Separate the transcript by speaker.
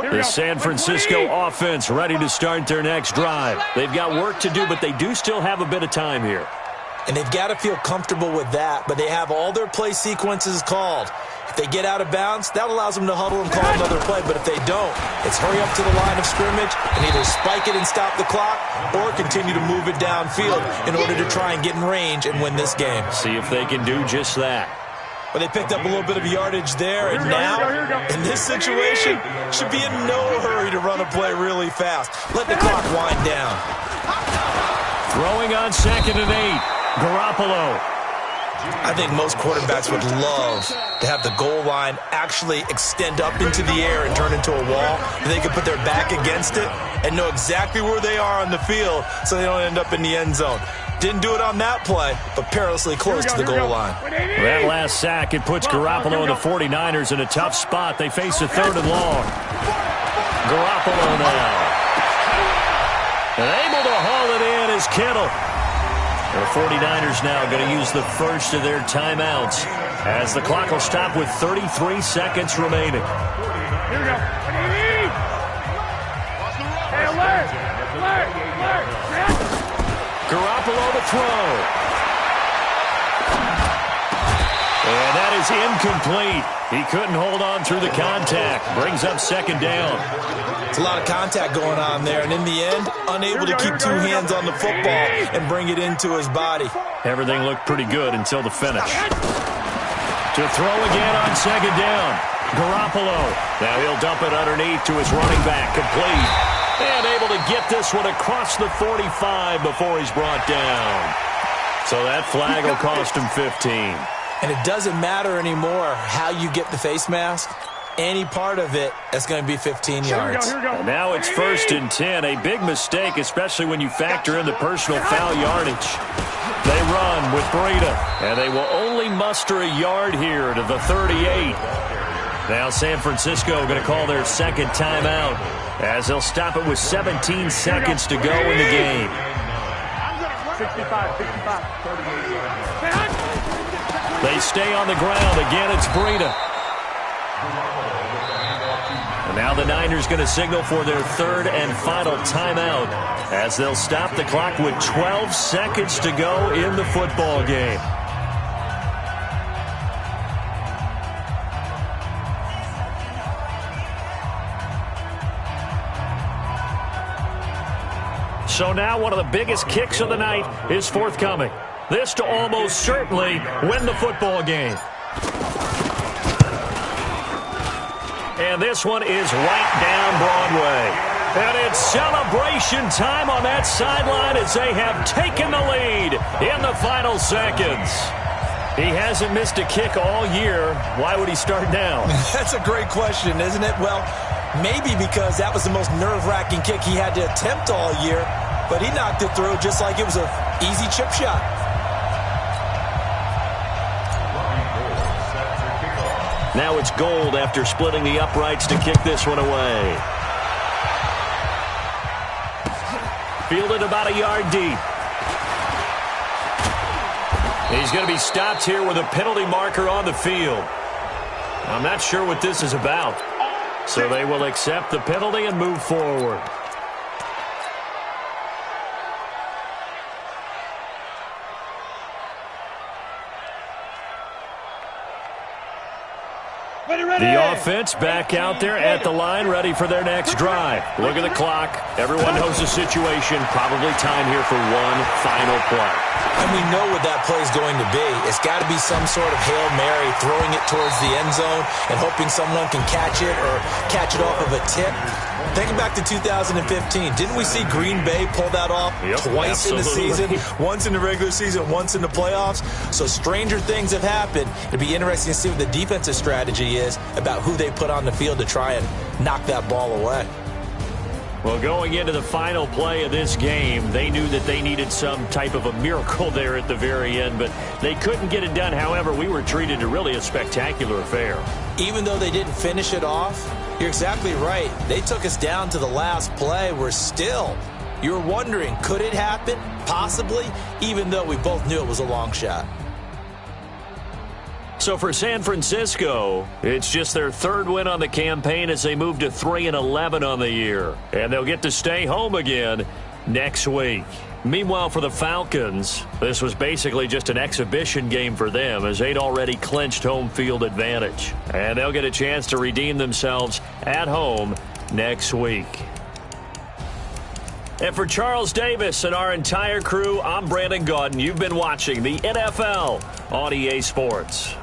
Speaker 1: The San Francisco offense ready to start their next drive. They've got work to do, but they do still have a bit of time here.
Speaker 2: And they've got to feel comfortable with that, but they have all their play sequences called. If they get out of bounds, that allows them to huddle and call another play, but if they don't, it's hurry up to the line of scrimmage and either spike it and stop the clock or continue to move it downfield in order to try and get in range and win this game.
Speaker 1: See if they can do just that.
Speaker 2: Well, they picked up a little bit of yardage there, and now, in this situation, should be in no hurry to run a play really fast. Let the clock wind down.
Speaker 1: Throwing on 2nd and 8. Garoppolo.
Speaker 2: I think most quarterbacks would love to have the goal line actually extend up into the air and turn into a wall. They can put their back against it and know exactly where they are on the field so they don't end up in the end zone. Didn't do it on that play, but perilously close to the goal line.
Speaker 1: That last sack, it puts Garoppolo and the 49ers in a tough spot. They face a 3rd and long. Garoppolo now. And able to haul it in is Kittle. The 49ers now going to use the first of their timeouts as the clock will stop with 33 seconds remaining.
Speaker 3: Here we go. Hey, alert!
Speaker 1: Garoppolo to throw. And that is incomplete. He couldn't hold on through the contact. Brings up 2nd down.
Speaker 2: It's a lot of contact going on there, and in the end, unable to keep two hands on the football and bring it into his body.
Speaker 1: Everything looked pretty good until the finish. To throw again on 2nd down. Garoppolo. Now he'll dump it underneath to his running back. Complete. And able to get this one across the 45 before he's brought down. So that flag will cost him 15.
Speaker 2: And it doesn't matter anymore how you get the face mask. Any part of it, that's going to be 15 yards.
Speaker 3: Here we go.
Speaker 1: And now it's 1st and 10. A big mistake, especially when you factor in the personal foul yardage. They run with Breida, and they will only muster a yard here to the 38. Now San Francisco going to call their 2nd timeout as they'll stop it with 17 seconds to go in the game.
Speaker 3: 65, 38.
Speaker 1: They stay on the ground. Again, it's Breida. And now the Niners going to signal for their 3rd and final timeout as they'll stop the clock with 12 seconds to go in the football game. So now one of the biggest kicks of the night is forthcoming. This to almost certainly win the football game. And this one is right down Broadway. And it's celebration time on that sideline as they have taken the lead in the final seconds. He hasn't missed a kick all year. Why would he start now?
Speaker 2: That's a great question, isn't it? Well, maybe because that was the most nerve-wracking kick he had to attempt all year, but he knocked it through just like it was an easy chip shot.
Speaker 1: Now it's Gold after splitting the uprights to kick this one away. Fielded about a yard deep. He's going to be stopped here with a penalty marker on the field. I'm not sure what this is about. So they will accept the penalty and move forward. The offense back out there at the line, ready for their next drive. Look at the clock. Everyone knows the situation. Probably time here for one final play.
Speaker 2: And we know what that play is going to be. It's got to be some sort of Hail Mary, throwing it towards the end zone and hoping someone can catch it or catch it off of a tip. Thinking back to 2015, didn't we see Green Bay pull that off twice in the season? Once in the regular season, once in the playoffs. So stranger things have happened. It'd be interesting to see what the defensive strategy is about who they put on the field to try and knock that ball away.
Speaker 1: Well, going into the final play of this game, they knew that they needed some type of a miracle there at the very end, but they couldn't get it done. However, we were treated to really a spectacular affair.
Speaker 2: Even though they didn't finish it off, you're exactly right. They took us down to the last play. We're still, you're wondering, could it happen? Possibly, even though we both knew it was a long shot.
Speaker 1: So for San Francisco, it's just their third win on the campaign as they move to 3-11 on the year. And they'll get to stay home again next week. Meanwhile, for the Falcons, this was basically just an exhibition game for them as they'd already clinched home field advantage. And they'll get a chance to redeem themselves at home next week. And for Charles Davis and our entire crew, I'm Brandon Gaudin. You've been watching the NFL on EA Sports.